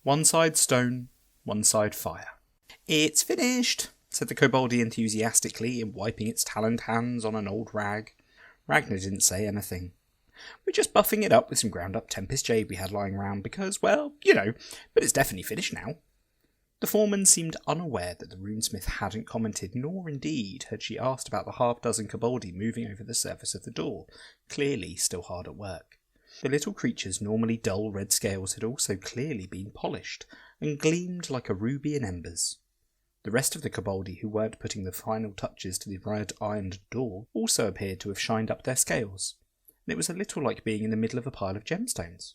One side stone, one side fire. "It's finished," said the koboldi enthusiastically, and wiping its taloned hands on an old rag. Ragnar didn't say anything. "We're just buffing it up with some ground-up Tempest Jade we had lying around because, well, but it's definitely finished now." The foreman seemed unaware that the runesmith hadn't commented, nor indeed had she asked about the half-dozen koboldi moving over the surface of the door, clearly still hard at work. The little creature's normally dull red scales had also clearly been polished, and gleamed like a ruby in embers. The rest of the koboldi who weren't putting the final touches to the red-ironed door also appeared to have shined up their scales, and it was a little like being in the middle of a pile of gemstones.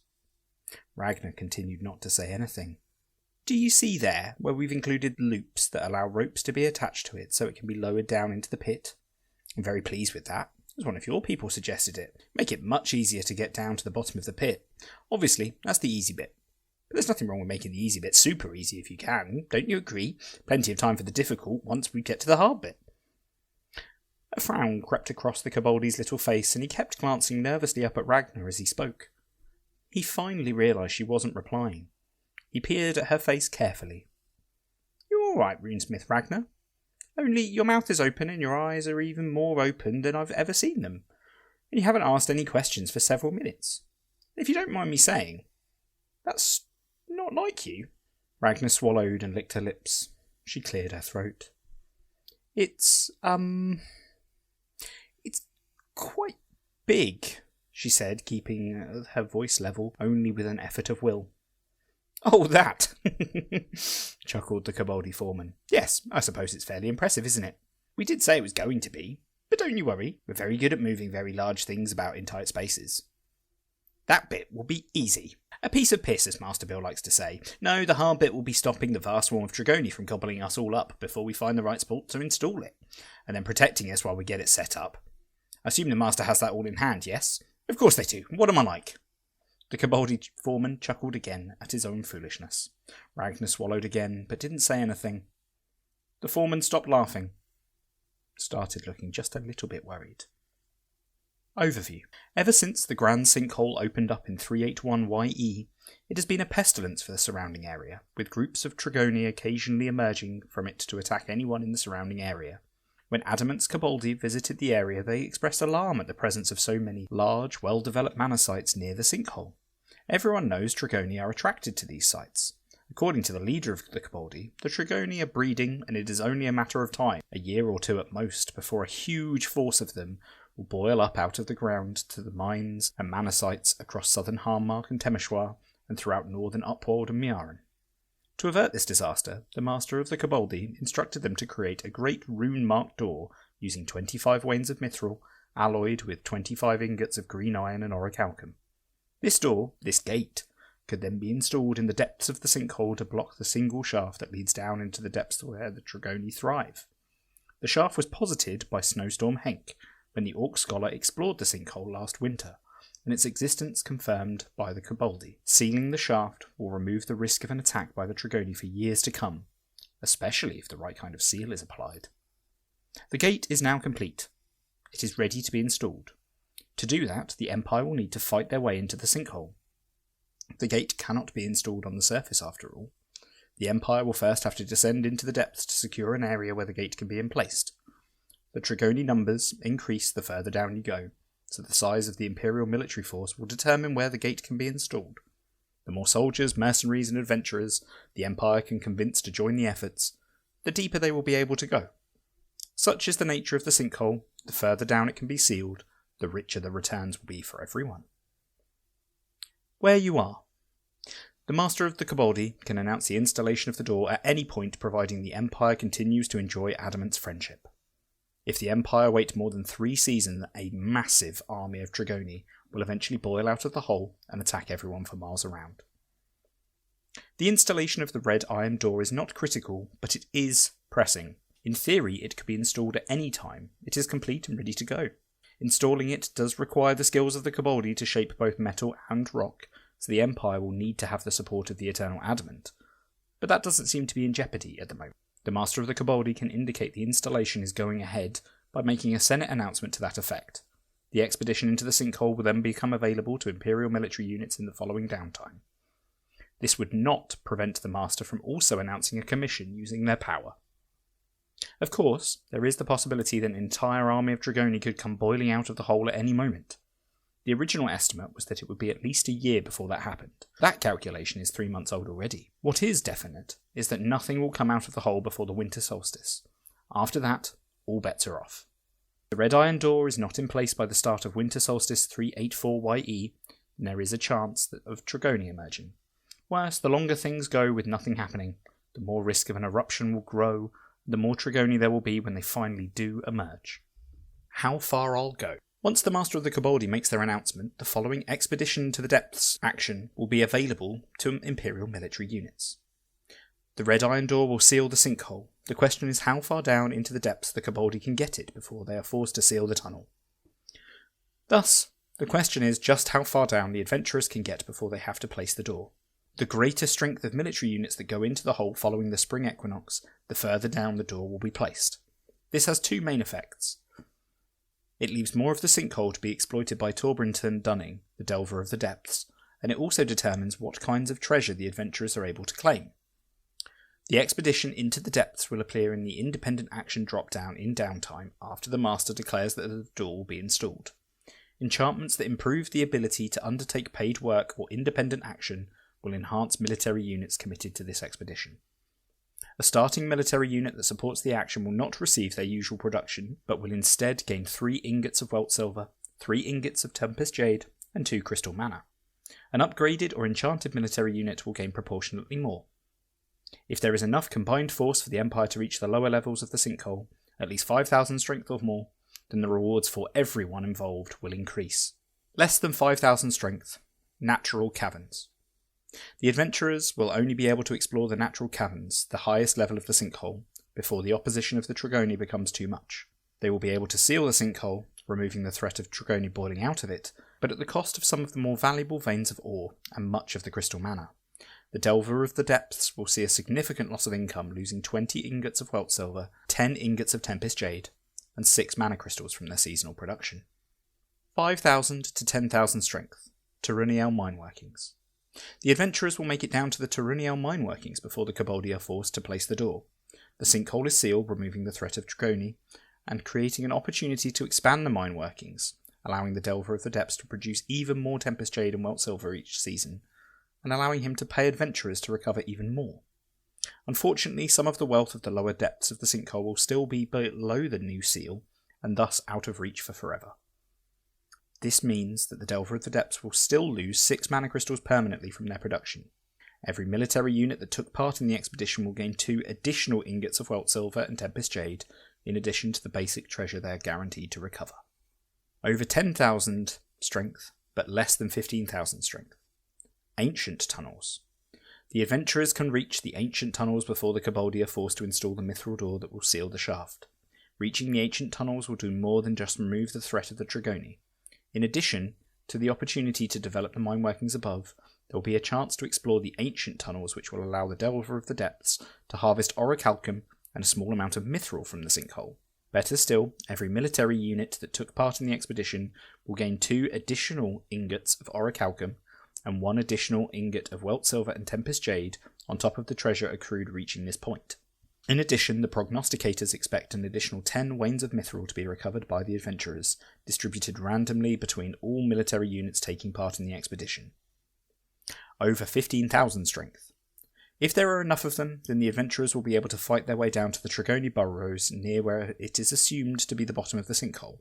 Ragnar continued not to say anything. "Do you see there, where we've included loops that allow ropes to be attached to it so it can be lowered down into the pit? I'm very pleased with that. As one of your people suggested it. Make it much easier to get down to the bottom of the pit. Obviously, that's the easy bit. But there's nothing wrong with making the easy bit super easy if you can. Don't you agree? Plenty of time for the difficult once we get to the hard bit." A frown crept across the koboldi's little face, and he kept glancing nervously up at Ragnar as he spoke. He finally realised she wasn't replying. He peered at her face carefully. "You're all right, runesmith Ragnar. Only your mouth is open and your eyes are even more open than I've ever seen them. And you haven't asked any questions for several minutes. If you don't mind me saying, that's not like you." Ragnar swallowed and licked her lips. She cleared her throat. It's quite big," she said, keeping her voice level only with an effort of will. "Oh, that!" chuckled the koboldi foreman. "Yes, I suppose it's fairly impressive, isn't it? We did say it was going to be, but don't you worry, we're very good at moving very large things about in tight spaces. That bit will be easy. A piece of piss, as Master Bill likes to say. No, the hard bit will be stopping the vast swarm of Dragoni from gobbling us all up before we find the right spot to install it, and then protecting us while we get it set up. I assume the Master has that all in hand, yes? Of course they do. What am I like?" The koboldi foreman chuckled again at his own foolishness. Ragnar swallowed again, but didn't say anything. The foreman stopped laughing. Started looking just a little bit worried. Overview. Ever since the Grand Sinkhole opened up in 381YE, it has been a pestilence for the surrounding area, with groups of Dragoni occasionally emerging from it to attack anyone in the surrounding area. When Adamant's koboldi visited the area, they expressed alarm at the presence of so many large, well-developed mana sites near the sinkhole. Everyone knows Dragoni are attracted to these sites. According to the leader of the koboldi, the Dragoni are breeding, and it is only a matter of time, a year or two at most, before a huge force of them will boil up out of the ground to the mines and mana sites across southern Harmark and Temeshwar, and throughout northern Upwold and Miaran. To avert this disaster, the master of the koboldi instructed them to create a great rune-marked door using 25 wains of mithril, alloyed with 25 ingots of green iron and orichalcum. This door, this gate, could then be installed in the depths of the sinkhole to block the single shaft that leads down into the depths where the Dragoni thrive. The shaft was posited by Snowstorm Henk when the Orc Scholar explored the sinkhole last winter, and its existence confirmed by the koboldi. Sealing the shaft will remove the risk of an attack by the Dragoni for years to come, especially if the right kind of seal is applied. The gate is now complete. It is ready to be installed. To do that, the Empire will need to fight their way into the sinkhole. The gate cannot be installed on the surface after all. The Empire will first have to descend into the depths to secure an area where the gate can be emplaced. The Dragoni numbers increase the further down you go, so the size of the Imperial military force will determine where the gate can be installed. The more soldiers, mercenaries and adventurers the Empire can convince to join the efforts, the deeper they will be able to go. Such is the nature of the sinkhole. The further down it can be sealed, the richer the returns will be for everyone. Where you are. The Master of the Koboldi can announce the installation of the door at any point, providing the Empire continues to enjoy Adamant's friendship. If the Empire wait more than 3 seasons, a massive army of Dragoni will eventually boil out of the hole and attack everyone for miles around. The installation of the red iron door is not critical, but it is pressing. In theory, it could be installed at any time. It is complete and ready to go. Installing it does require the skills of the Koboldi to shape both metal and rock, so the Empire will need to have the support of the Eternal Adamant. But that doesn't seem to be in jeopardy at the moment. The Master of the Koboldi can indicate the installation is going ahead by making a Senate announcement to that effect. The expedition into the sinkhole will then become available to Imperial military units in the following downtime. This would not prevent the Master from also announcing a commission using their power. Of course, there is the possibility that an entire army of Dragoni could come boiling out of the hole at any moment. The original estimate was that it would be at least a year before that happened. That calculation is 3 months old already. What is definite is that nothing will come out of the hole before the winter solstice. After that, all bets are off. The Red Iron Door is not in place by the start of winter solstice 384 YE, and there is a chance of Dragoni emerging. Worse, the longer things go with nothing happening, the more risk of an eruption will grow, the more Dragoni there will be when they finally do emerge. How far I'll go. Once the Master of the Koboldi makes their announcement, the following Expedition to the Depths action will be available to Imperial military units. The Red Iron Door will seal the sinkhole. The question is how far down into the depths the Koboldi can get it before they are forced to seal the tunnel. Thus, the question is just how far down the adventurers can get before they have to place the door. The greater strength of military units that go into the hole following the spring equinox, the further down the door will be placed. This has two main effects. It leaves more of the sinkhole to be exploited by Torbrington Dunning, the Delver of the Depths, and it also determines what kinds of treasure the adventurers are able to claim. The expedition into the depths will appear in the independent action drop-down in downtime after the Master declares that the door will be installed. Enchantments that improve the ability to undertake paid work or independent action will enhance military units committed to this expedition. A starting military unit that supports the action will not receive their usual production, but will instead gain 3 ingots of Welt Silver, 3 ingots of Tempest Jade, and 2 Crystal Mana. An upgraded or enchanted military unit will gain proportionately more. If there is enough combined force for the Empire to reach the lower levels of the sinkhole, at least 5,000 strength or more, then the rewards for everyone involved will increase. Less than 5,000 strength. Natural caverns. The adventurers will only be able to explore the natural caverns, the highest level of the sinkhole, before the opposition of the Dragoni becomes too much. They will be able to seal the sinkhole, removing the threat of Dragoni boiling out of it, but at the cost of some of the more valuable veins of ore and much of the crystal mana. The Delver of the Depths will see a significant loss of income, losing 20 ingots of Welt Silver, 10 ingots of Tempest Jade, and 6 mana crystals from their seasonal production. 5,000 to 10,000 strength. Turuniel Mine Workings. The adventurers will make it down to the Turuniel Mine Workings before the Koboldi are forced to place the door. The sinkhole is sealed, removing the threat of Dragoni, and creating an opportunity to expand the mine workings, allowing the Delver of the Depths to produce even more Tempest Jade and Welt Silver each season, and allowing him to pay adventurers to recover even more. Unfortunately, some of the wealth of the lower depths of the sinkhole will still be below the new seal, and thus out of reach for forever. This means that the Delver of the Depths will still lose 6 mana crystals permanently from their production. Every military unit that took part in the expedition will gain 2 additional ingots of Welt Silver and Tempest Jade, in addition to the basic treasure they are guaranteed to recover. Over 10,000 strength, but less than 15,000 strength. Ancient Tunnels. The adventurers can reach the ancient tunnels before the Koboldi are forced to install the mithril door that will seal the shaft. Reaching the ancient tunnels will do more than just remove the threat of the Dragoni. In addition to the opportunity to develop the mine workings above, there will be a chance to explore the ancient tunnels, which will allow the Delver of the Depths to harvest orichalcum and a small amount of mithril from the sinkhole. Better still, every military unit that took part in the expedition will gain 2 additional ingots of orichalcum and 1 additional ingot of Welt Silver and Tempest Jade on top of the treasure accrued reaching this point. In addition, the prognosticators expect an additional 10 wains of mithril to be recovered by the adventurers, distributed randomly between all military units taking part in the expedition. Over 15,000 strength. If there are enough of them, then the adventurers will be able to fight their way down to the Dragoni burrows near where it is assumed to be the bottom of the sinkhole.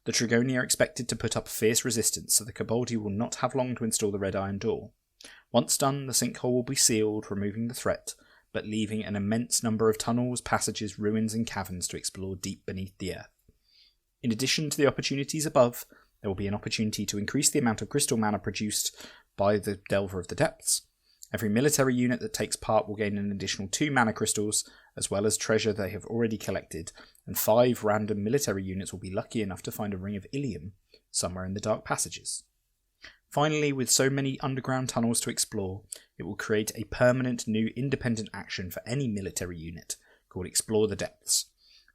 The Dragoni are expected to put up fierce resistance, so the Koboldi will not have long to install the Red Iron Door. Once done, the sinkhole will be sealed, removing the threat, but leaving an immense number of tunnels, passages, ruins and caverns to explore deep beneath the earth. In addition to the opportunities above, there will be an opportunity to increase the amount of crystal mana produced by the Delver of the Depths. Every military unit that takes part will gain an additional 2 mana crystals, as well as treasure they have already collected, and 5 random military units will be lucky enough to find a Ring of Ilium somewhere in the dark passages. Finally, with so many underground tunnels to explore, it will create a permanent new independent action for any military unit, called Explore the Depths.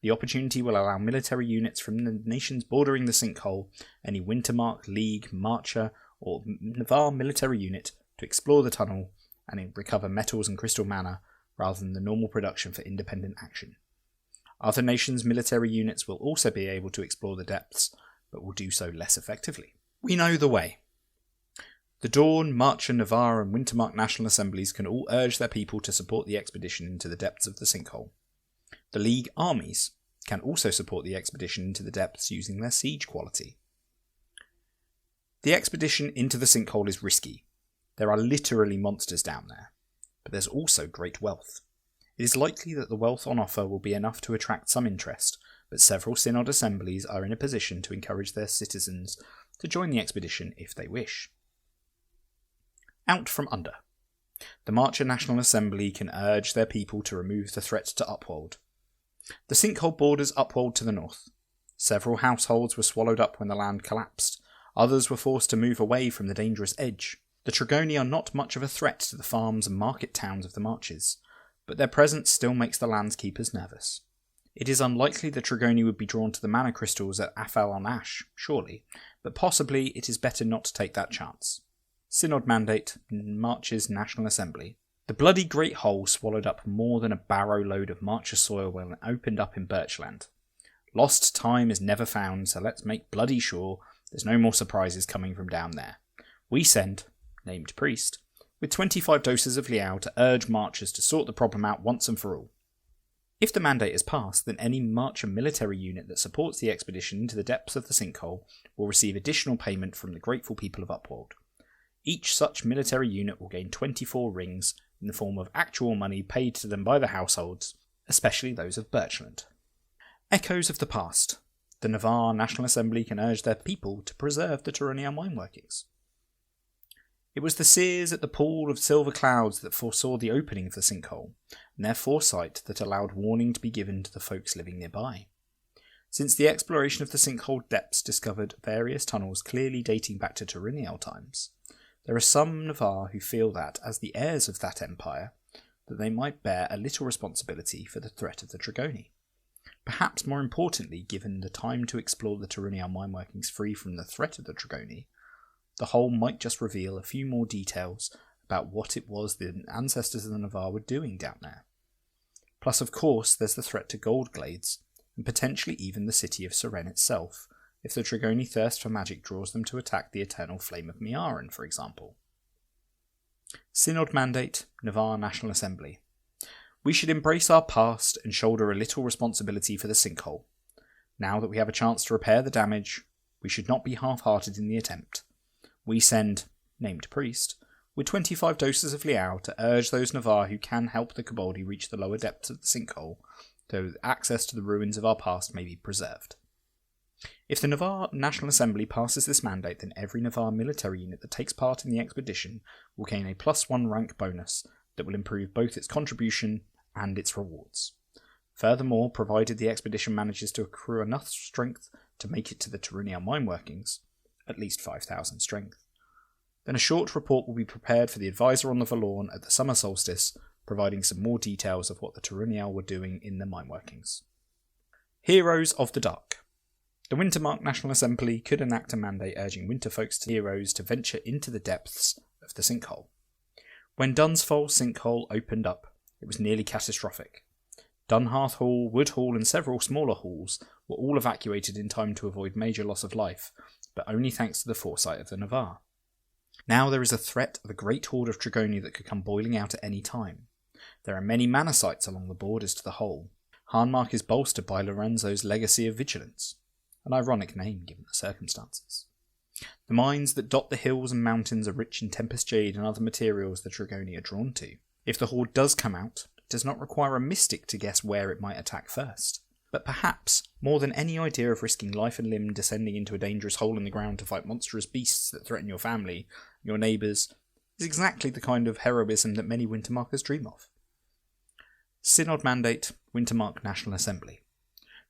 The opportunity will allow military units from the nations bordering the sinkhole, any Wintermark, League, Marcher, or Navarre military unit, to explore the tunnel and recover metals and crystal mana rather than the normal production for independent action. Other nations' military units will also be able to explore the depths, but will do so less effectively. We know the way. The Dawn, Marcher, Navarre and Wintermark National Assemblies can all urge their people to support the expedition into the depths of the sinkhole. The League armies can also support the expedition into the depths using their siege quality. The expedition into the sinkhole is risky. There are literally monsters down there, but there's also great wealth. It is likely that the wealth on offer will be enough to attract some interest, but several synod assemblies are in a position to encourage their citizens to join the expedition if they wish. Out from under. The Marcher National Assembly can urge their people to remove the threat to Upwold. The sinkhole borders Upwold to the north. Several households were swallowed up when the land collapsed. Others were forced to move away from the dangerous edge. The Trigoni are not much of a threat to the farms and market towns of the Marches, but their presence still makes the landskeepers nervous. It is unlikely the Trigoni would be drawn to the mana crystals at Afal on Ash, surely, but possibly it is better not to take that chance. Synod Mandate, Marches National Assembly. The bloody Great Hole swallowed up more than a barrow load of Marcher soil when it opened up in Birchland. Lost time is never found, so let's make bloody sure there's no more surprises coming from down there. We send, named priest, with 25 doses of Liao to urge Marchers to sort the problem out once and for all. If the mandate is passed, then any Marcher military unit that supports the expedition into the depths of the sinkhole will receive additional payment from the grateful people of Upwold. Each such military unit will gain 24 rings in the form of actual money paid to them by the households, especially those of Birchland. Echoes of the past. The Navarre National Assembly can urge their people to preserve the Turonian mine workings. It was the seers at the pool of silver clouds that foresaw the opening of the sinkhole, and their foresight that allowed warning to be given to the folks living nearby. Since the exploration of the sinkhole depths discovered various tunnels clearly dating back to Turonian times, there are some Navarre who feel that, as the heirs of that empire, that they might bear a little responsibility for the threat of the Trigoni. Perhaps more importantly, given the time to explore the Turonian mine workings free from the threat of the Trigoni, the whole might just reveal a few more details about what it was the ancestors of the Navarre were doing down there. Plus, of course, there's the threat to Goldglades, and potentially even the city of Seren itself, if the Trigoni thirst for magic draws them to attack the eternal flame of Miaran, for example. Synod Mandate, Navarre National Assembly. We should embrace our past and shoulder a little responsibility for the sinkhole. Now that we have a chance to repair the damage, we should not be half-hearted in the attempt. We send, named priest, with 25 doses of Liao to urge those Navarre who can help the Koboldi reach the lower depths of the sinkhole, though access to the ruins of our past may be preserved. If the Navarre National Assembly passes this mandate, then every Navarre military unit that takes part in the expedition will gain a +1 rank bonus that will improve both its contribution and its rewards. Furthermore, provided the expedition manages to accrue enough strength to make it to the Turonian mine workings, at least 5,000 strength, then a short report will be prepared for the advisor on the Valorn at the summer solstice, providing some more details of what the Turonian were doing in the mine workings. Heroes of the Dark. The Wintermark National Assembly could enact a mandate urging Winterfolk's heroes to venture into the depths of the sinkhole. When Dunsfold sinkhole opened up, it was nearly catastrophic. Dunhearth Hall, Wood Hall and several smaller halls were all evacuated in time to avoid major loss of life, but only thanks to the foresight of the Navarre. Now there is a threat of a great horde of Trigoni that could come boiling out at any time. There are many mana sites along the borders to the hole. Harnmark is bolstered by Lorenzo's legacy of vigilance. An ironic name given the circumstances. The mines that dot the hills and mountains are rich in Tempest Jade and other materials the Trigoni are drawn to. If the horde does come out, it does not require a mystic to guess where it might attack first. But perhaps, more than any idea of risking life and limb descending into a dangerous hole in the ground to fight monstrous beasts that threaten your family and your neighbours, is exactly the kind of heroism that many Wintermarkers dream of. Synod Mandate, Wintermark National Assembly.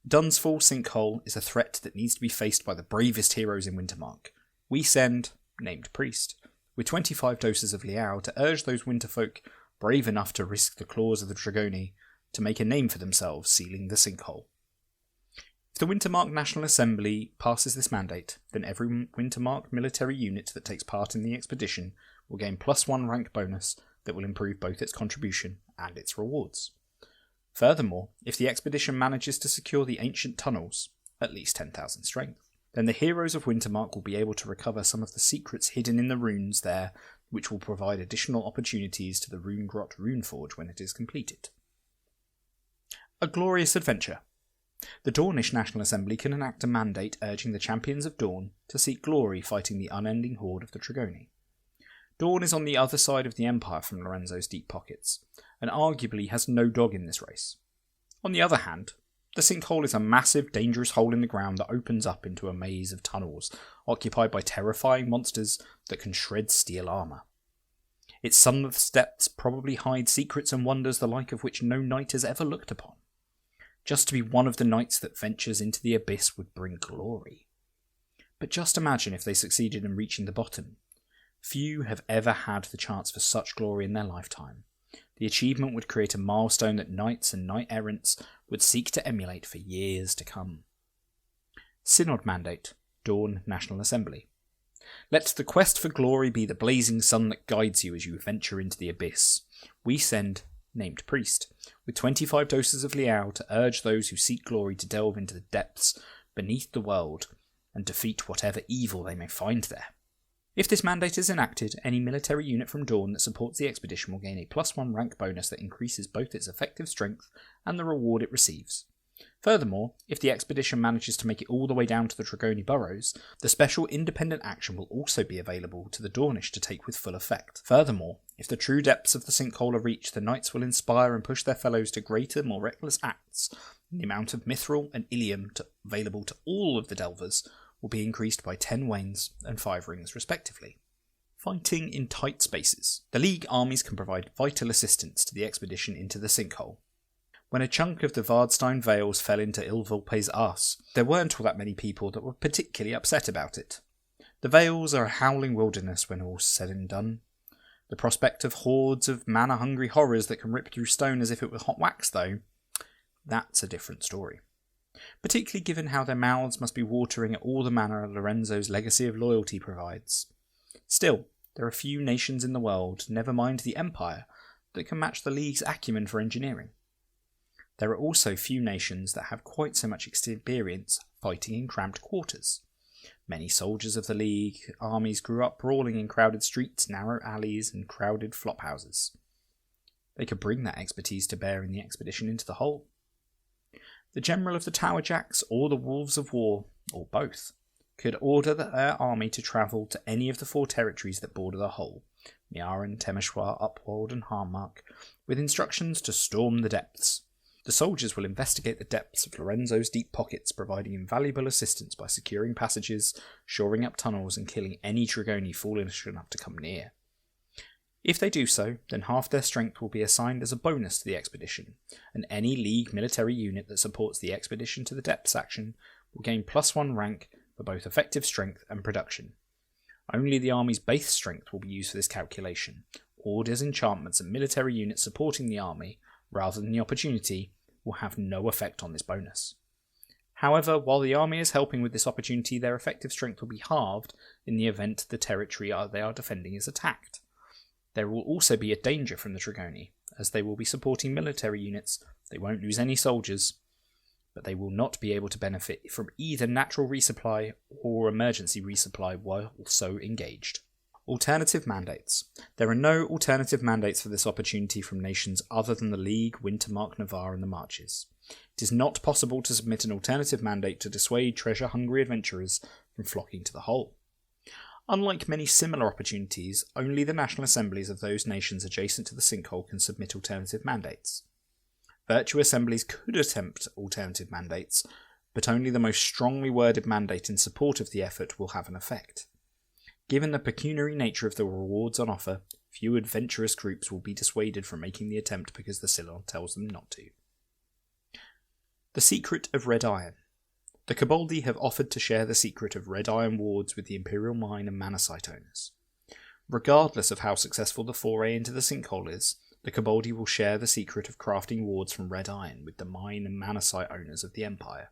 Dunsfall Sinkhole is a threat that needs to be faced by the bravest heroes in Wintermark. We send, named priest, with 25 doses of Liao to urge those Winterfolk brave enough to risk the claws of the Trigoni to make a name for themselves sealing the sinkhole. If the Wintermark National Assembly passes this mandate, then every Wintermark military unit that takes part in the expedition will gain +1 rank bonus that will improve both its contribution and its rewards. Furthermore, if the expedition manages to secure the ancient tunnels, at least 10,000 strength, then the heroes of Wintermark will be able to recover some of the secrets hidden in the runes there, which will provide additional opportunities to the Rune Grot Runeforge when it is completed. A glorious adventure. The Dornish National Assembly can enact a mandate urging the champions of Dorne to seek glory fighting the unending horde of the Tregoni. Dorne is on the other side of the Empire from Lorenzo's deep pockets, and arguably has no dog in this race. On the other hand, the sinkhole is a massive, dangerous hole in the ground that opens up into a maze of tunnels, occupied by terrifying monsters that can shred steel armour. Its sunless depths probably hide secrets and wonders the like of which no knight has ever looked upon. Just to be one of the knights that ventures into the abyss would bring glory. But just imagine if they succeeded in reaching the bottom. Few have ever had the chance for such glory in their lifetime. The achievement would create a milestone that knights and knight-errants would seek to emulate for years to come. Synod Mandate, Dorne National Assembly. Let the quest for glory be the blazing sun that guides you as you venture into the abyss. We send named priest, with 25 doses of Liao to urge those who seek glory to delve into the depths beneath the world and defeat whatever evil they may find there. If this mandate is enacted, any military unit from Dorne that supports the expedition will gain a +1 rank bonus that increases both its effective strength and the reward it receives. Furthermore, if the expedition manages to make it all the way down to the Tregoni Burrows, the special independent action will also be available to the Dornish to take with full effect. Furthermore, if the true depths of the sinkhole are reached, the knights will inspire and push their fellows to greater, more reckless acts, and the amount of mithril and ilium available to all of the delvers will be increased by 10 wains and 5 rings respectively. Fighting in tight spaces. The League armies can provide vital assistance to the expedition into the sinkhole. When a chunk of the Vardstein Vales fell into Ilvolpe's arse, there weren't all that many people that were particularly upset about it. The Vales are a howling wilderness when all's said and done. The prospect of hordes of mana-hungry horrors that can rip through stone as if it were hot wax, though, that's a different story. Particularly given how their mouths must be watering at all the mana Lorenzo's legacy of loyalty provides. Still, there are few nations in the world, never mind the Empire, that can match the League's acumen for engineering. There are also few nations that have quite so much experience fighting in cramped quarters. Many soldiers of the League armies grew up brawling in crowded streets, narrow alleys, and crowded flophouses. They could bring that expertise to bear in the expedition into the whole. The General of the Tower Jacks or the Wolves of War, or both, could order their army to travel to any of the 4 territories that border the whole, Niaran, Temeshwar, Upwold, and Harmark, with instructions to storm the depths. The soldiers will investigate the depths of Lorenzo's deep pockets, providing invaluable assistance by securing passages, shoring up tunnels, and killing any Tregoni foolish enough to come near. If they do so, then half their strength will be assigned as a bonus to the expedition, and any League military unit that supports the expedition to the depths action will gain +1 rank for both effective strength and production. Only the army's base strength will be used for this calculation. Orders, enchantments, and military units supporting the army, rather than the opportunity, will have no effect on this bonus. However, while the army is helping with this opportunity, their effective strength will be halved in the event the territory they are defending is attacked. There will also be a danger from the Tregoni, as they will be supporting military units. They won't lose any soldiers, but they will not be able to benefit from either natural resupply or emergency resupply while so engaged. Alternative mandates. There are no alternative mandates for this opportunity from nations other than the League, Wintermark, Navarre, and the Marches. It is not possible to submit an alternative mandate to dissuade treasure-hungry adventurers from flocking to the whole. Unlike many similar opportunities, only the national assemblies of those nations adjacent to the sinkhole can submit alternative mandates. Virtue assemblies could attempt alternative mandates, but only the most strongly worded mandate in support of the effort will have an effect. Given the pecuniary nature of the rewards on offer, few adventurous groups will be dissuaded from making the attempt because the Synod tells them not to. The Secret of Red Iron. The Koboldi have offered to share the secret of Red Iron wards with the Imperial Mine and Mana Site owners. Regardless of how successful the foray into the sinkhole is, the Koboldi will share the secret of crafting wards from Red Iron with the mine and Mana Site owners of the Empire.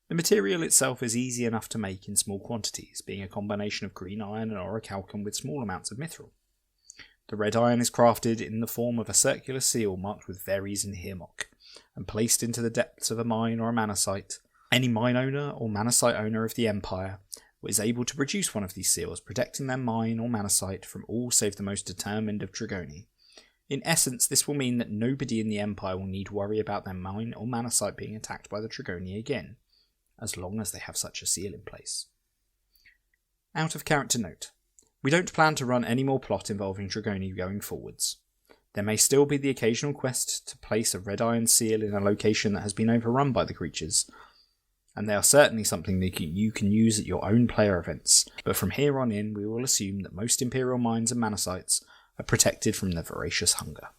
The material itself is easy enough to make in small quantities, being a combination of green iron and orichalcum with small amounts of mithril. The red iron is crafted in the form of a circular seal marked with Veres and Hirmok, and placed into the depths of a mine or a mana site. Any mine owner or mana site owner of the Empire is able to produce one of these seals, protecting their mine or mana site from all save the most determined of Dragoni. In essence, this will mean that nobody in the Empire will need to worry about their mine or mana site being attacked by the Dragoni again, as long as they have such a seal in place. Out of character note. We don't plan to run any more plot involving Dragoni going forwards. There may still be the occasional quest to place a red iron seal in a location that has been overrun by the creatures, and they are certainly something that you can use at your own player events, but from here on in we will assume that most Imperial mines and mana sites are protected from the voracious hunger.